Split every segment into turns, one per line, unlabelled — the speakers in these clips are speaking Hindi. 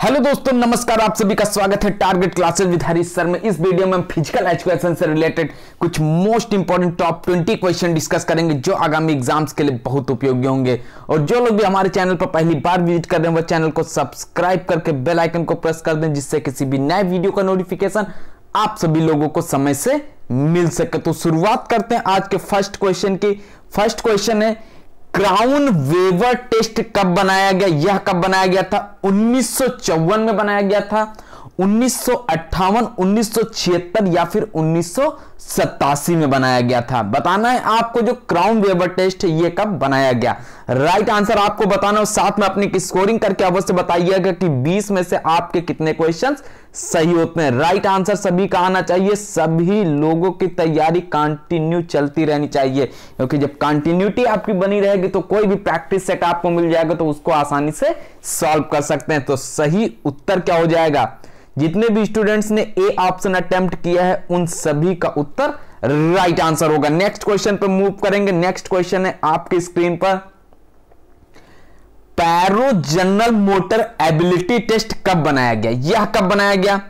हेलो दोस्तों, नमस्कार। आप सभी का स्वागत है target classes with Harish sir में। इस वीडियो में हम फिजिकल एजुकेशन से रिलेटेड कुछ most important top 20 question discuss करेंगे जो आगामी एग्जाम्स के लिए बहुत उपयोगी होंगे। और जो लोग भी हमारे चैनल पर पहली बार विजिट कर रहे हैं वो चैनल को सब्सक्राइब करके बेल आइकन को प्रेस कर दें, जिससे किसी भी नए वीडियो का नोटिफिकेशन आप सभी लोगों को समय से मिल सके। तो शुरुआत करते हैं आज के फर्स्ट क्वेश्चन की। फर्स्ट क्वेश्चन है, क्राउन वेवर टेस्ट कब बनाया गया? यह कब बनाया गया था? 1954 में बनाया गया था, 1958, 1976 या फिर 1987 में बनाया गया था। बताना है आपको जो क्राउन वेवर टेस्ट है ये कब बनाया गया। राइट आंसर आपको बताना और साथ में अपनी स्कोरिंग करके अवश्य बताइएगा कि 20 में से आपके कितने क्वेश्चंस सही होते हैं। राइट आंसर सभी का आना चाहिए। सभी लोगों की तैयारी कंटिन्यू चलती रहनी चाहिए, क्योंकि जब कंटिन्यूटी आपकी बनी रहेगी तो कोई भी प्रैक्टिस सेट आपको मिल जाएगा तो उसको आसानी से सॉल्व कर सकते हैं। तो सही उत्तर क्या हो जाएगा? जितने भी स्टूडेंट्स ने ए ऑप्शन अटेम्प्ट किया है उन सभी का उत्तर राइट आंसर होगा। नेक्स्ट क्वेश्चन पर मूव करेंगे। नेक्स्ट क्वेश्चन है आपकी स्क्रीन पर, पैरोजनल मोटर एबिलिटी टेस्ट कब बनाया गया? यह कब बनाया गया?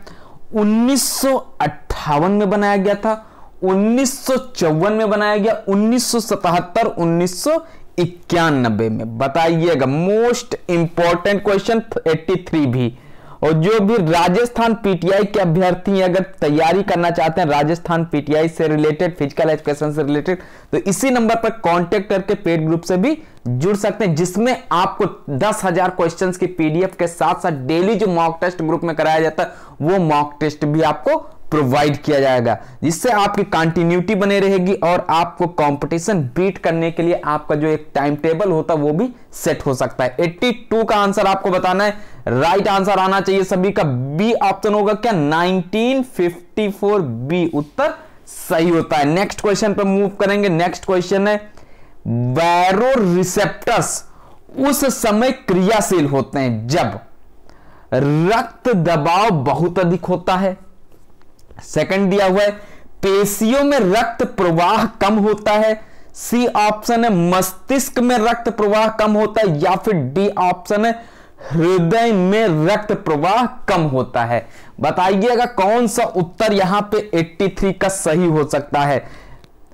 1958 में बनाया गया था, 1954 में बनाया गया, 1977, 1991 में। बताइएगा। मोस्ट इंपॉर्टेंट क्वेश्चन 83 भी। और जो भी राजस्थान पीटीआई के अभ्यर्थी अगर तैयारी करना चाहते हैं राजस्थान पीटीआई से रिलेटेड, फिजिकल एजुकेशन से रिलेटेड, तो इसी नंबर पर कांटेक्ट करके पेड ग्रुप से भी जुड़ सकते हैं, जिसमें आपको 10,000 क्वेश्चंस की पीडीएफ के साथ साथ डेली जो मॉक टेस्ट ग्रुप में कराया जाता है वो मॉक टेस्ट भी आपको प्रोवाइड किया जाएगा, जिससे आपकी कंटिन्यूटी बने रहेगी और आपको कंपटीशन बीट करने के लिए आपका जो एक टाइम टेबल होता है वो भी सेट हो सकता है। 82 का आंसर आपको बताना है। राइट आंसर आना चाहिए सभी का। बी ऑप्शन होगा क्या? 1954 बी उत्तर सही होता है। नेक्स्ट क्वेश्चन पर मूव करेंगे। नेक्स्ट क्वेश्चन है, बैरो रिसेप्टर्स उस समय क्रियाशील होते हैं जब रक्त दबाव बहुत अधिक होता है। सेकंड दिया हुआ है, पेशियों में रक्त प्रवाह कम होता है। सी ऑप्शन है, मस्तिष्क में रक्त प्रवाह कम होता है। या फिर डी ऑप्शन है, हृदय में रक्त प्रवाह कम होता है। बताइएगा कौन सा उत्तर यहां पे 83 का सही हो सकता है।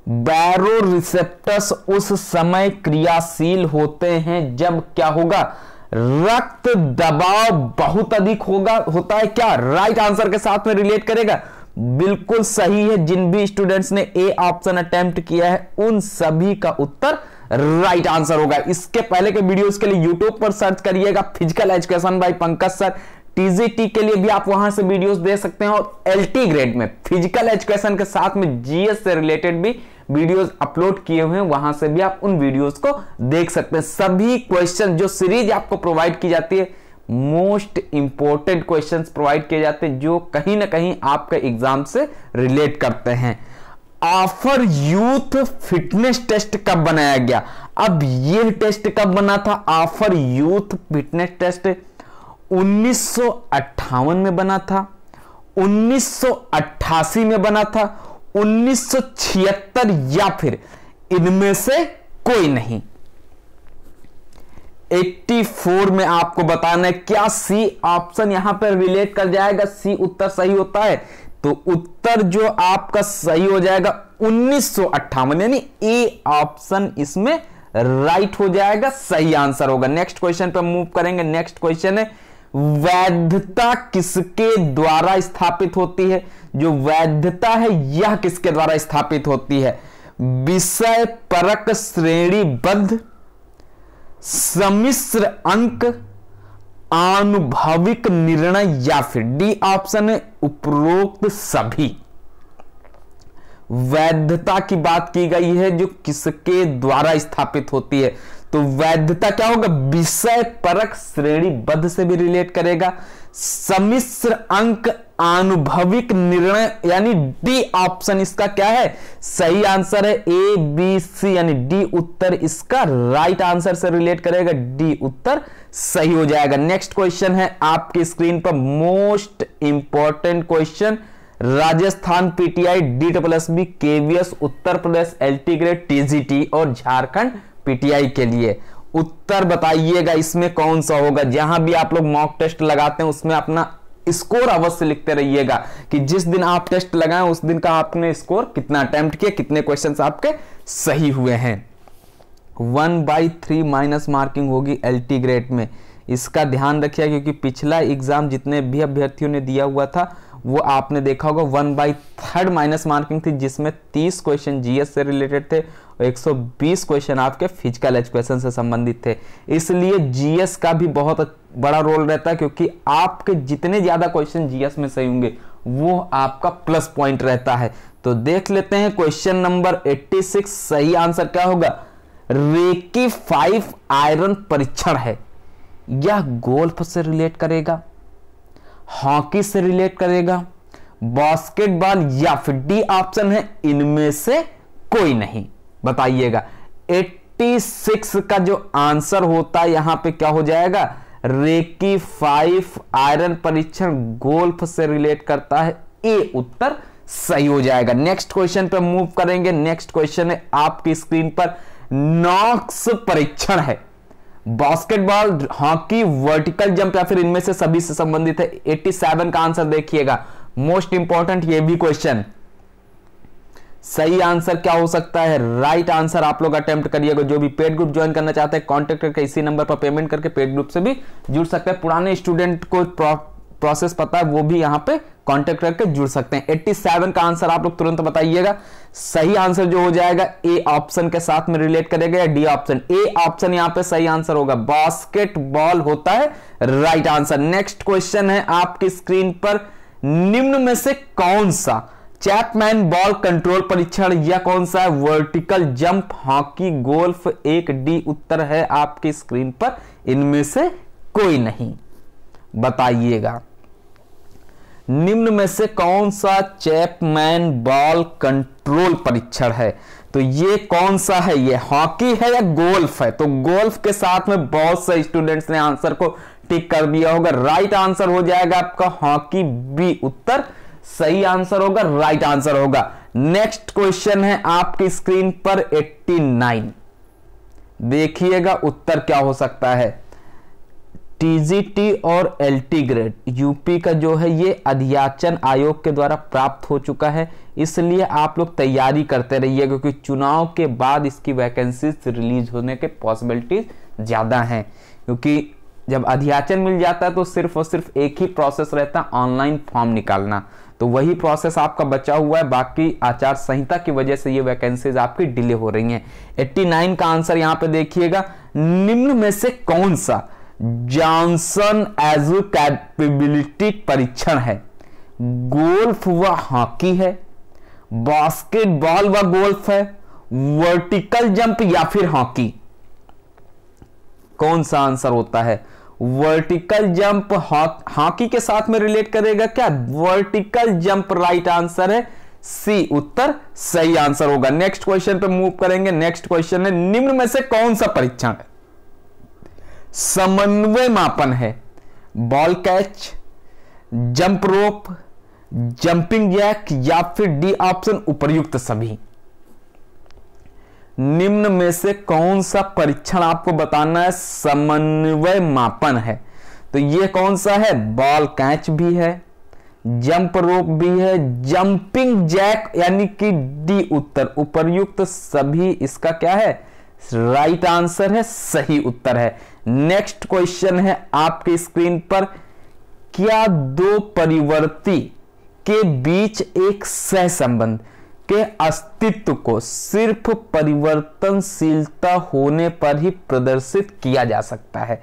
बैरो रिसेप्टर्स उस समय क्रियाशील होते हैं जब क्या होगा? रक्त दबाव बहुत अधिक होता है। क्या राइट आंसर के साथ में रिलेट करेगा? बिल्कुल सही है। जिन भी स्टूडेंट्स ने ए ऑप्शन अटेम्प्ट किया है उन सभी का उत्तर राइट आंसर होगा। इसके पहले के वीडियोस के लिए यूट्यूब पर सर्च करिएगा physical education by Pankaj sir. TGT के लिए भी आप वहां से वीडियोस दे सकते हैं और एलटी ग्रेड में फिजिकल एजुकेशन के साथ में जीएस से रिलेटेड भी वीडियोस अपलोड किए हुए हैं, वहां से भी आप उन वीडियोस को देख सकते हैं। सभी क्वेश्चन जो सीरीज आपको प्रोवाइड की जाती है, मोस्ट इंपॉर्टेंट क्वेश्चंस प्रोवाइड किए जाते हैं जो कहीं ना कहीं आपके एग्जाम से रिलेट करते हैं। ऑफर यूथ फिटनेस टेस्ट कब बनाया गया? अब यह टेस्ट कब बना था? ऑफर यूथ फिटनेस टेस्ट 1958 में बना था, 1988 में बना था, 1976 या फिर इनमें से कोई नहीं। 84 में आपको बताना है। क्या सी ऑप्शन यहां पर रिलेट कर जाएगा? सी उत्तर सही होता है तो उत्तर जो आपका सही हो जाएगा 1958, यानी ए ऑप्शन इसमें राइट हो जाएगा, सही आंसर होगा। नेक्स्ट क्वेश्चन पर मूव करेंगे। नेक्स्ट क्वेश्चन है, वैधता किसके द्वारा स्थापित होती है? जो वैधता है यह किसके द्वारा स्थापित होती है? विषय परक श्रेणीबद्ध, सम्मिश्र अंक, आनुभविक निर्णय या फिर डी ऑप्शन है उपरोक्त सभी। वैधता की बात की गई है जो किसके द्वारा स्थापित होती है, तो वैधता क्या होगा? विषय परक श्रेणीबद्ध से भी रिलेट करेगा। सम्मिश्र अंक, आनुभविक निर्णय, यानी डी ऑप्शन इसका क्या है? सही आंसर है। ए बी सी यानी डी उत्तर इसका राइट आंसर से रिलेट करेगा। डी उत्तर सही हो जाएगा। नेक्स्ट क्वेश्चन है आपकी स्क्रीन पर, most important question, Rajasthan PTI, DSSB, KVS, Uttar Pradesh LT grade, TGT और झारखंड पीटीआई के लिए उत्तर बताइएगा इसमें कौन सा होगा। जहां भी आप लोग मॉक टेस्ट लगाते हैं उसमें अपना स्कोर अवश्य लिखते रहिएगा कि जिस दिन आप टेस्ट लगाएं उस दिन का आपने स्कोर कितना अटेम्प्ट किया, कितने क्वेश्चंस आपके सही हुए हैं। 1/3 माइनस मार्किंग होगी LT ग्रेड में, इसका ध्यान रखिए क्योंकि पिछला एग्जाम जितने भी अभ्यर्थियों ने दिया हुआ था वो आपने देखा होगा 1/3 माइनस मार्किंग थी, जिसमें 30 क्वेश्चन जीएस से रिलेटेड थे और 120 क्वेश्चन आपके फिजिकल एजुकेशन से संबंधित थे। इसलिए जीएस का भी बहुत बड़ा रोल रहता है क्योंकि आपके जितने ज्यादा क्वेश्चन जीएस में सही होंगे वो आपका प्लस पॉइंट रहता है। तो देख लेते हैं क्वेश्चन नंबर 86, सही आंसर क्या होगा। रेकी 5 आयरन परीक्षण है, यह गोल्फ से रिलेट करेगा, हॉकी से रिलेट करेगा, बास्केटबॉल या फिर डी ऑप्शन है इनमें से कोई नहीं। बताइएगा 86 का जो आंसर होता है यहां पे क्या हो जाएगा। रेकी 5 आयरन परीक्षण गोल्फ से रिलेट करता है, ए उत्तर सही हो जाएगा। नेक्स्ट क्वेश्चन पे मूव करेंगे। नेक्स्ट क्वेश्चन है आपकी स्क्रीन पर, नॉक्स परीक्षण है, बास्केटबॉल, हॉकी, वर्टिकल जंप या फिर इनमें से सभी से संबंधित है। 87 का आंसर देखिएगा, मोस्ट इंपॉर्टेंट ये भी क्वेश्चन। सही आंसर क्या हो सकता है, राइट आंसर आप लोग अटेम्प्ट करिएगा। जो भी पेड ग्रुप ज्वाइन करना चाहते हैं कांटेक्ट करके इसी नंबर पर पेमेंट करके पेड ग्रुप से भी जुड़ सकते हैं। पुराने स्टूडेंट को प्रोसेस पता है वो भी यहां पे कांटेक्ट करके जुड़ सकते हैं। 87 का आंसर आप लोग तुरंत बताइएगा। सही आंसर जो हो जाएगा ए ऑप्शन के साथ में रिलेट करेगा या डी ऑप्शन। ए ऑप्शन यहां पे सही आंसर होगा, बास्केटबॉल होता है राइट आंसर। नेक्स्ट क्वेश्चन है आपकी स्क्रीन पर, निम्न में से कौन सा चैपमैन बॉल कंट्रोल परीक्षण या कौन सा है वर्टिकल जंप, हॉकी, गोल्फ, एक डी उत्तर है आपकी स्क्रीन पर, इनमें से कोई नहीं। बताइएगा निम्न में से कौन सा चैपमैन बॉल कंट्रोल परीक्षण है। तो ये कौन सा है, ये हॉकी है या गोल्फ है। तो गोल्फ के साथ में बहुत से स्टूडेंट्स ने आंसर को टिक कर दिया होगा। राइट आंसर हो जाएगा आपका हॉकी, बी उत्तर सही आंसर होगा, राइट आंसर होगा। नेक्स्ट क्वेश्चन है आपकी स्क्रीन पर 89, देखिएगा उत्तर क्या हो सकता है। टीजीटी और एलटी ग्रेड यूपी का जो है ये अध्याचन आयोग के द्वारा प्राप्त हो चुका है, इसलिए आप लोग तैयारी करते रहिए क्योंकि चुनाव के बाद इसकी वैकेंसीज रिलीज होने के पॉसिबिलिटीज ज्यादा हैं। क्योंकि जब अध्याचन मिल जाता है तो सिर्फ और सिर्फ एक ही प्रोसेस रहता है, ऑनलाइन फॉर्म निकालना। तो वही प्रोसेस आपका बचा हुआ है, बाकी आचार संहिता की वजह से ये वैकेंसीज आपकी डिले हो रही हैं। 89 का आंसर यहां पे देखिएगा, निम्न में से कौन सा जॉनसन एजू कैपेबिलिटी परीक्षण है, गोल्फ व हॉकी है, बास्केटबॉल व गोल्फ है, वर्टिकल जंप या फिर हॉकी। कौन सा आंसर होता है, वर्टिकल जंप हॉकी के साथ में रिलेट करेगा क्या, वर्टिकल जंप राइट आंसर है, सी उत्तर सही आंसर होगा। नेक्स्ट क्वेश्चन पे मूव करेंगे। नेक्स्ट क्वेश्चन है, निम्न में से कौन सा परीक्षण है, समन्वय मापन है, ball catch, jump rope, jumping jack या फिर डी ऑप्शन उपर्युक्त सभी। निम्न में से कौन सा परीक्षण आपको बताना है, समन्वय मापन है। तो ये कौन सा है, बॉल कैच भी है, जंप रोप भी है, जंपिंग जैक यानी कि डी उत्तर उपर्युक्त सभी इसका क्या है, राइट आंसर है, सही उत्तर है। नेक्स्ट क्वेश्चन है आपकी स्क्रीन पर, क्या दो परिवर्ती के बीच एक सहसंबंध के अस्तित्व को सिर्फ परिवर्तनशीलता होने पर ही प्रदर्शित किया जा सकता है।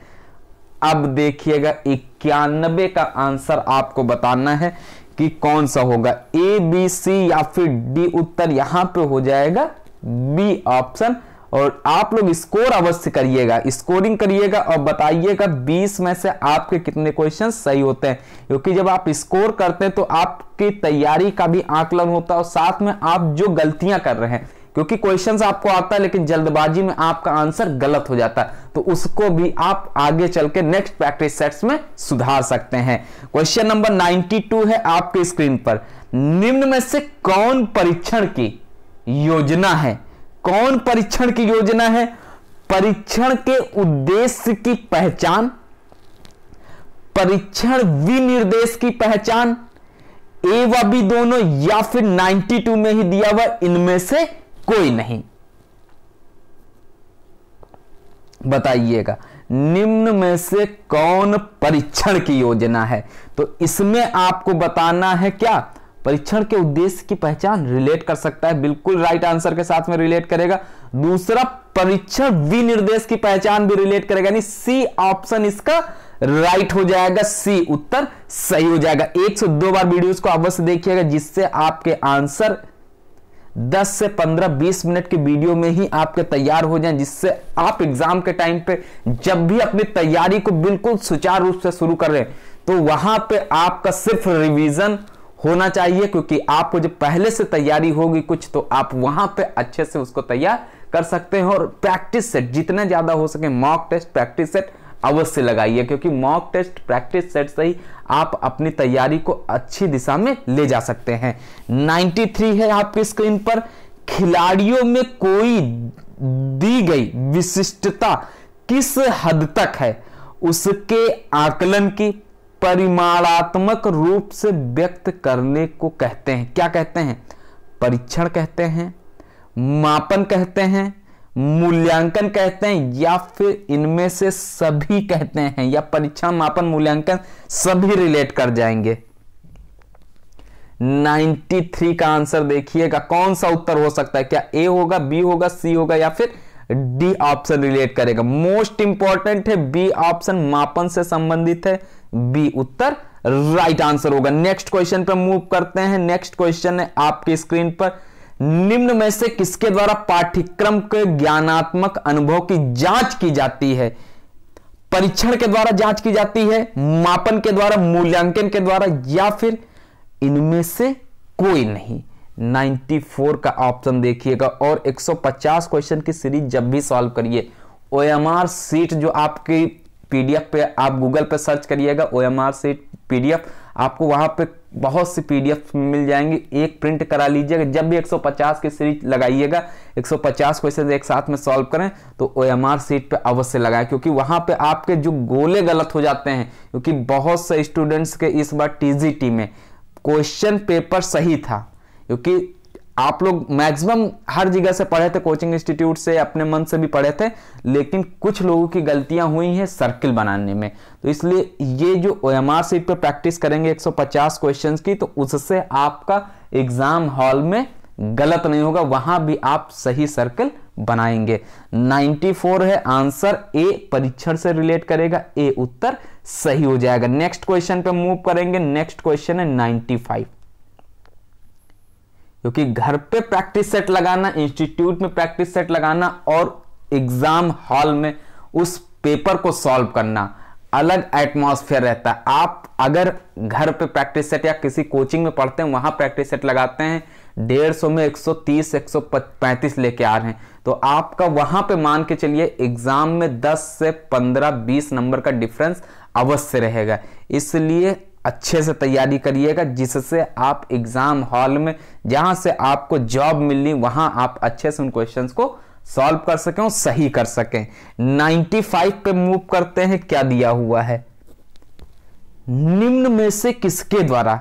अब देखिएगा 91 का आंसर आपको बताना है कि कौन सा होगा, ए बी सी या फिर डी उत्तर यहां पे हो जाएगा बी ऑप्शन। और आप लोग स्कोर अवश्य करिएगा, स्कोरिंग करिएगा और बताइएगा 20 में से आपके कितने क्वेश्चन सही होते हैं। क्योंकि जब आप स्कोर करते हैं तो आपकी तैयारी का भी आकलन होता है और साथ में आप जो गलतियां कर रहे हैं, क्योंकि क्वेश्चंस आपको आता है लेकिन जल्दबाजी में आपका आंसर गलत हो जाता है, तो उसको भी आप आगे चल के नेक्स्ट प्रैक्टिस सेट्स में सुधार सकते हैं। क्वेश्चन नंबर 92 है आपके स्क्रीन पर, निम्न में से कौन परीक्षण की योजना है, कौन परीक्षण की योजना है, परीक्षण के उद्देश्य की पहचान, परीक्षण विनिर्देश की पहचान, ए व बी दोनों, या फिर 92 में ही दिया हुआ इनमें से कोई नहीं। बताइएगा निम्न में से कौन परीक्षण की योजना है। तो इसमें आपको बताना है क्या, परीक्षण के उद्देश्य की पहचान रिलेट कर सकता है, बिल्कुल राइट आंसर के साथ में रिलेट करेगा। दूसरा परीक्षण विनिर्देश की पहचान भी रिलेट करेगा, यानी सी ऑप्शन इसका राइट हो जाएगा, सी उत्तर सही हो जाएगा। 1 से 2 बार वीडियोस को अवश्य देखिएगा, जिससे आपके आंसर 10 से 15-20 मिनट के वीडियो में ही आपके तैयार हो जाएं, जिससे आप एग्जाम के टाइम पे जब भी अपनी तैयारी को बिल्कुल सुचारू रूप से शुरू कर रहे हैं तो वहां पे आपका सिर्फ रिवीजन होना चाहिए, क्योंकि आपको जब पहले से तैयारी होगी कुछ तो आप वहां पे अच्छे से उसको तैयार कर सकते हैं। और प्रैक्टिस सेट जितना ज्यादा हो सके, मॉक टेस्ट प्रैक्टिस सेट अवश्य लगाइए, क्योंकि मॉक टेस्ट प्रैक्टिस सेट से ही आप अपनी तैयारी को अच्छी दिशा में ले जा सकते हैं। 93 है आपकी स्क्रीन पर, खिलाड़ियों में कोई दी गई विशिष्टता किस हद तक है उसके आकलन की परिमाणात्मक रूप से व्यक्त करने को कहते हैं। क्या कहते हैं, परीक्षण कहते हैं, मापन कहते हैं, मूल्यांकन कहते हैं, या फिर इनमें से सभी कहते हैं, या परीक्षण मापन मूल्यांकन सभी रिलेट कर जाएंगे। 93 का आंसर देखिएगा, कौन सा उत्तर हो सकता है, क्या ए होगा, बी होगा, सी होगा, या फिर डी ऑप्शन रिलेट करेगा। मोस्ट इंपॉर्टेंट है बी ऑप्शन, मापन से संबंधित है, बी उत्तर राइट आंसर होगा। नेक्स्ट क्वेश्चन पर मूव करते हैं। नेक्स्ट क्वेश्चन है आपकी स्क्रीन पर, निम्न में से किसके द्वारा पाठ्यक्रम के ज्ञानात्मक अनुभव की जांच की जाती है। परीक्षण के द्वारा जांच की जाती है, मापन के द्वारा, मूल्यांकन के द्वारा, या फिर इनमें से कोई नहीं। 94 का ऑप्शन देखिएगा। और 150 क्वेश्चन की सीरीज जब भी सॉल्व करिए, OMR सीट जो आपकी पीडीएफ पे आप गूगल पे सर्च करिएगा, OMR सीट पीडीएफ, आपको वहां पे बहुत सी पीडीएफ मिल जाएंगी, एक प्रिंट करा लीजिएगा। जब भी 150 की सीरीज लगाइएगा, 150 क्वेश्चन एक साथ में सॉल्व करें तो OMR सीट पे अवश्य लगाएं, क्योंकि वहां पे आपके जो गोले गलत हो जाते हैं, क्योंकि बहुत से स्टूडेंट्स के इस बार TGT में क्वेश्चन पेपर सही था, क्योंकि आप लोग मैक्सिमम हर जगह से पढ़े थे, कोचिंग इंस्टीट्यूट से, अपने मन से भी पढ़े थे, लेकिन कुछ लोगों की गलतियां हुई हैं सर्किल बनाने में। तो इसलिए ये जो OMR सीट पे प्रैक्टिस करेंगे 150 क्वेश्चंस की, तो उससे आपका एग्जाम हॉल में गलत नहीं होगा, वहां भी आप सही सर्किल बनाएंगे। 94 है आंसर, ए परीक्षण से रिलेट करेगा, ए उत्तर सही हो जाएगा। नेक्स्ट क्वेश्चन पे मूव करेंगे। नेक्स्ट क्वेश्चन है 95, क्योंकि घर पे प्रैक्टिस सेट लगाना, इंस्टीट्यूट में प्रैक्टिस सेट लगाना और एग्जाम हॉल में उस पेपर को सॉल्व करना अलग एटमॉस्फेयर रहता है। आप अगर घर पे प्रैक्टिस सेट या किसी कोचिंग में पढ़ते हैं, वहां प्रैक्टिस सेट लगाते हैं, 150 में 130 135 लेके आ रहे हैं, तो आपका वहां पे मान के चलिए एग्जाम में 10 से 15-20 नंबर का डिफरेंस अवश्य रहेगा। इसलिए अच्छे से तैयारी करिएगा, जिससे आप एग्जाम हॉल में जहां से आपको जॉब मिलनी, वहां आप अच्छे से उन क्वेश्चंस को सॉल्व कर सकें और सही कर सकें। 95 पे मूव करते हैं। क्या दिया हुआ है, निम्न में से किसके द्वारा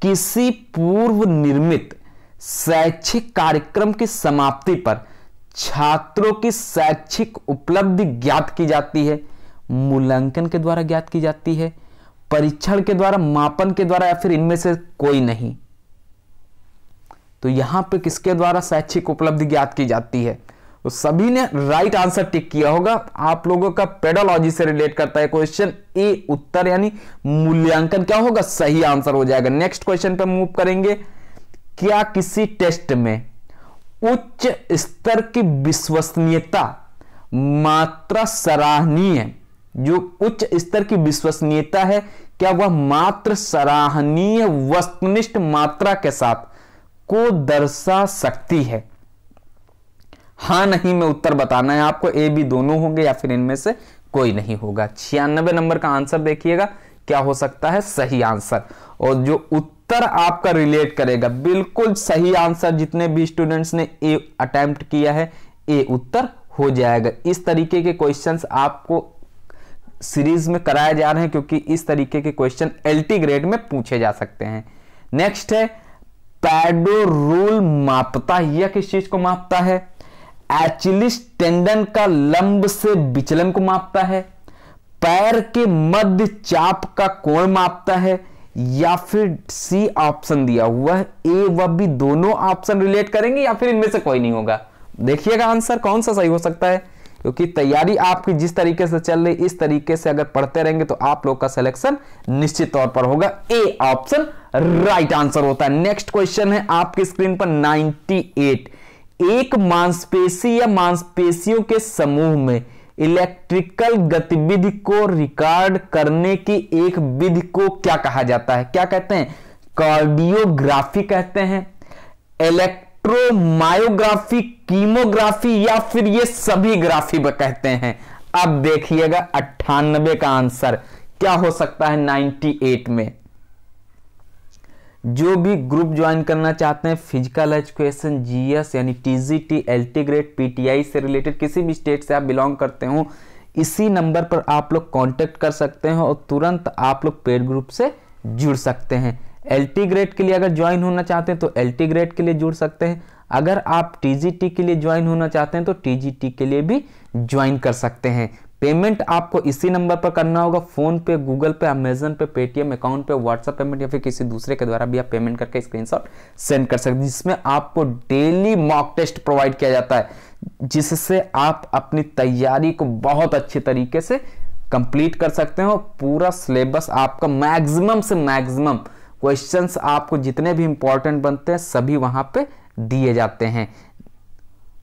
किसी पूर्व निर्मित शैक्षिक कार्यक्रम की समाप्ति पर छात्रों की शैक्षिक उपलब्धि ज्ञात की जाती है। मूल्यांकन के द्वारा ज्ञात की जाती है, परीक्षण के द्वारा, मापन के द्वारा, या फिर इनमें से कोई नहीं। तो यहां पे किसके द्वारा शैक्षिक उपलब्धि ज्ञात की जाती है, तो सभी ने राइट आंसर टिक किया होगा। आप लोगों का पेडोलॉजी से रिलेट करता है क्वेश्चन, ए उत्तर यानी मूल्यांकन क्या होगा, सही आंसर हो जाएगा। नेक्स्ट क्वेश्चन पे मूव करेंगे। क्या किसी टेस्ट में उच्च स्तर की विश्वसनीयता मात्रा सराहनीय, जो उच्च स्तर की विश्वसनीयता है, क्या वह मात्र सराहनीय वस्तुनिष्ठ मात्रा के साथ को दर्शा सकती है। हां नहीं में उत्तर बताना है आपको, ए बी दोनों होंगे या फिर इनमें से कोई नहीं होगा। 96 नंबर का आंसर देखिएगा, क्या हो सकता है सही आंसर। और जो उत्तर आपका रिलेट करेगा, बिल्कुल सही आंसर जितने भी स्टूडेंट्स ने ए अटेम्प्ट किया है, ए उत्तर हो जाएगा। इस तरीके के क्वेश्चंस आपको सीरीज में कराए जा रहे हैं क्योंकि इस तरीके के क्वेश्चन एलटी ग्रेड में पूछे जा सकते हैं। नेक्स्ट है पैडो रूल मापता है, यह किस चीज को मापता है? एचिलिस टेंडन का लंब से विचलन को मापता है, पैर के मध्य चाप का कोण मापता है, या फिर सी ऑप्शन दिया हुआ है ए व बी दोनों ऑप्शन रिलेट करेंगे या फिर इनमें से कोई नहीं होगा। देखिएगा आंसर कौन सा सही हो सकता है, क्योंकि तैयारी आपकी जिस तरीके से चल रही इस तरीके से अगर पढ़ते रहेंगे तो आप लोग का सिलेक्शन निश्चित तौर पर होगा। ए ऑप्शन राइट आंसर होता है। नेक्स्ट क्वेश्चन है आपकी स्क्रीन पर 98। एक मांसपेशी या मांसपेशियों के समूह में इलेक्ट्रिकल गतिविधि को रिकॉर्ड करने की एक विधि को क्या कहा जाता है? क्या कहते हैं? कार्डियोग्राफी कहते हैं, इलेक्ट्रोमायोग्राफी, कीमोग्राफी, या फिर ये सभी ग्राफी कहते हैं। अब देखिएगा 98 का आंसर क्या हो सकता है 98 में। जो भी ग्रुप ज्वाइन करना चाहते हैं फिजिकल एजुकेशन, जीएस यानी टीजीटी, एलटी ग्रेड, पीटीआई से रिलेटेड किसी भी स्टेट से आप बिलोंग करते हो, इसी नंबर पर आप लोग कांटेक्ट कर सकते हैं और तुरंत आप लोग पेड ग्रुप से जुड़ सकते हैं। एलटी ग्रेड के लिए अगर ज्वाइन होना चाहते हैं तो एलटी ग्रेड के लिए जुड़ सकते हैं, अगर आप टीजीटी के लिए ज्वाइन होना चाहते हैं तो टीजीटी के लिए भी ज्वाइन कर सकते हैं। पेमेंट आपको इसी नंबर पर करना होगा, फोन पे, गूगल पे, अमेजन पे, पेटीएम अकाउंट पे, व्हाट्सएप पेमेंट या फिर किसी दूसरे के द्वारा भी आप पेमेंट करके स्क्रीनशॉट सेंड कर सकते हैं, जिसमें आपको डेली मॉक टेस्ट प्रोवाइड किया जाता है, जिससे आप अपनी तैयारी को बहुत अच्छे तरीके से कंप्लीट कर सकते हो। पूरा सिलेबस आपका मैक्सिमम से मैक्सिमम क्वेश्चंस आपको जितने भी इंपॉर्टेंट बनते हैं सभी वहां पे दिए जाते हैं,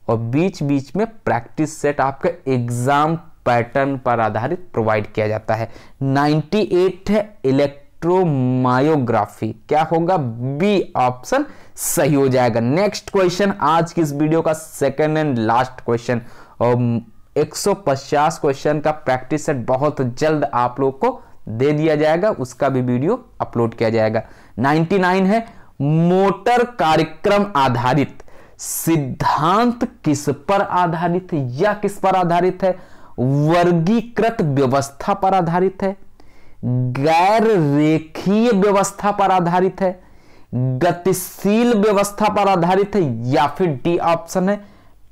और बीच बीच में प्रैक्टिस सेट आपका एग्जाम पैटर्न पर आधारित प्रोवाइड किया जाता है। 98 है इलेक्ट्रोमायोग्राफी, क्या होगा? बी ऑप्शन सही हो जाएगा। नेक्स्ट क्वेश्चन आज की इस वीडियो का सेकंड एंड लास्ट क्वेश्चन, और 150 क्वेश्चन का प्रैक्टिस सेट बहुत जल्द आप लोग को दे दिया जाएगा, उसका भी वीडियो अपलोड किया जाएगा। 99 है मोटर कार्यक्रम आधारित सिद्धांत किस पर आधारित है या किस पर आधारित है? वर्गीकृत व्यवस्था पर आधारित है, गैर रेखीय व्यवस्था पर आधारित है, गतिशील व्यवस्था पर आधारित है, या फिर डी ऑप्शन है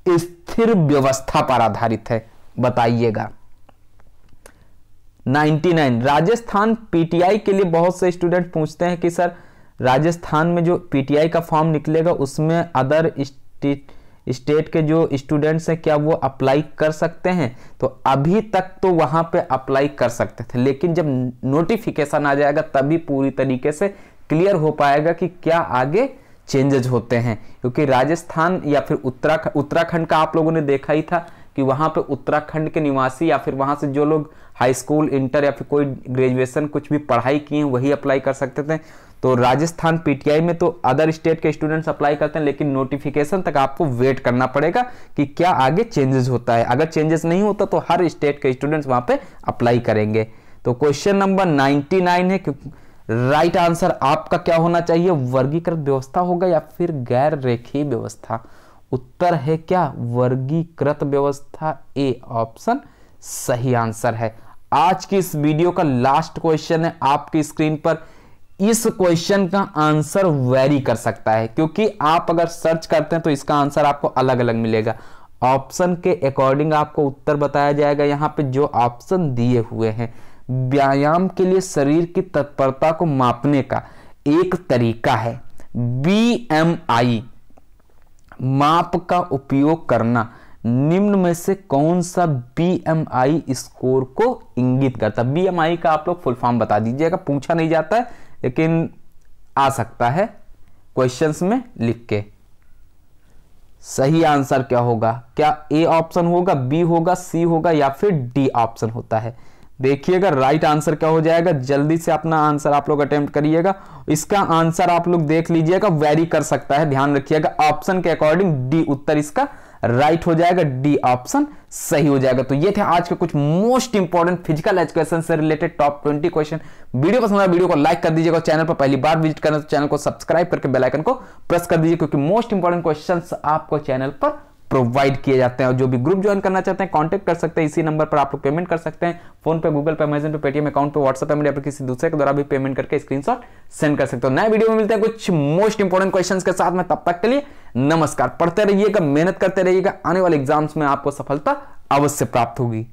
स्थिर व्यवस्था पर आधारित है? बताइएगा। 99 राजस्थान पीटीआई के लिए बहुत से स्टूडेंट पूछते हैं कि सर राजस्थान में जो पीटीआई का फॉर्म निकलेगा उसमें अदर स्टेट के जो स्टूडेंट्स हैं क्या वो अप्लाई कर सकते हैं? तो अभी तक तो वहां पे अप्लाई कर सकते थे, लेकिन जब नोटिफिकेशन आ जाएगा तभी पूरी तरीके से क्लियर हो पाएगा कि क्या आगे चेंजेस होते हैं, क्योंकि राजस्थान या फिर उत्तराखंड का आप लोगों ने देखा ही था कि वहां पे उत्तराखंड के निवासी या फिर वहां से जो लोग हाई स्कूल, इंटर या फिर कोई ग्रेजुएशन कुछ भी पढ़ाई किए हैं वही अप्लाई कर सकते थे। तो राजस्थान पीटीआई में तो अदर स्टेट के स्टूडेंट्स अप्लाई करते हैं, लेकिन नोटिफिकेशन तक आपको वेट करना पड़ेगा कि क्या आगे चेंजेस होता है। अगर चेंजेस नहीं होता तो हर स्टेट के स्टूडेंट्स वहां पे अप्लाई करेंगे। तो क्वेश्चन नंबर 99 है, राइट आंसर आपका क्या होना चाहिए? वर्गीकृत व्यवस्था होगा या फिर गैर रेखीय व्यवस्था? उत्तर है क्या? वर्गीकृत व्यवस्था, ए ऑप्शन सही आंसर है। आज की इस वीडियो का लास्ट क्वेश्चन है आपकी स्क्रीन पर। इस क्वेश्चन का आंसर वेरी कर सकता है, क्योंकि आप अगर सर्च करते हैं तो इसका आंसर आपको अलग अलग मिलेगा। ऑप्शन के अकॉर्डिंग आपको उत्तर बताया जाएगा। यहां पे जो ऑप्शन दिए हुए हैं, व्यायाम के लिए शरीर की तत्परता को मापने का एक तरीका है बीएमआई माप का उपयोग करना। निम्न में से कौन सा बीएमआई स्कोर को इंगित करता है? बीएमआई का आप लोग फुल फॉर्म बता दीजिएगा, पूछा नहीं जाता है लेकिन आ सकता है क्वेश्चंस में लिख के। सही आंसर क्या होगा? क्या ए ऑप्शन होगा, बी होगा, सी होगा, या फिर डी ऑप्शन होता है? देखिएगा राइट आंसर क्या हो जाएगा। जल्दी से अपना आंसर आप लोग अटेम्प्ट करिएगा। इसका आंसर आप लोग देख लीजिएगा, वेरी कर सकता है, ध्यान रखिएगा। ऑप्शन के अकॉर्डिंग डी उत्तर इसका राइट हो जाएगा, डी ऑप्शन सही हो जाएगा। तो ये थे आज के कुछ मोस्ट इंपॉर्टेंट फिजिकल एजुकेशन से रिलेटेड टॉप 20 क्वेश्चन। वीडियो पसंद आया वीडियो को लाइक कर दीजिएगा। चैनल पर पहली बार विजिट करना तो चैनल को सब्सक्राइब करके बेल आइकन को प्रेस कर दीजिए, क्योंकि मोस्ट इंपॉर्टेंट क्वेश्चंस आपको चैनल पर प्रोवाइड किए जाते हैं। और जो भी ग्रुप ज्वाइन करना चाहते हैं कांटेक्ट कर सकते हैं, इसी नंबर पर आप लोग पेमेंट कर सकते हैं। फोन पे, गूगल पे, अमेजन पे, पेटीएम अकाउंट पे, व्हाट्सएप पेमेंट या फिर किसी दूसरे के द्वारा भी पेमेंट करके स्क्रीनशॉट सेंड कर सकते हो। नए वीडियो में मिलते हैं कुछ मोस्ट इंपोर्टेंट क्वेश्चंस के साथ में, तब तक के लिए नमस्कार। पढ़ते रहिएगा, मेहनत करते रहिएगा, आने वाले एग्जाम्स में आपको सफलता अवश्य प्राप्त होगी।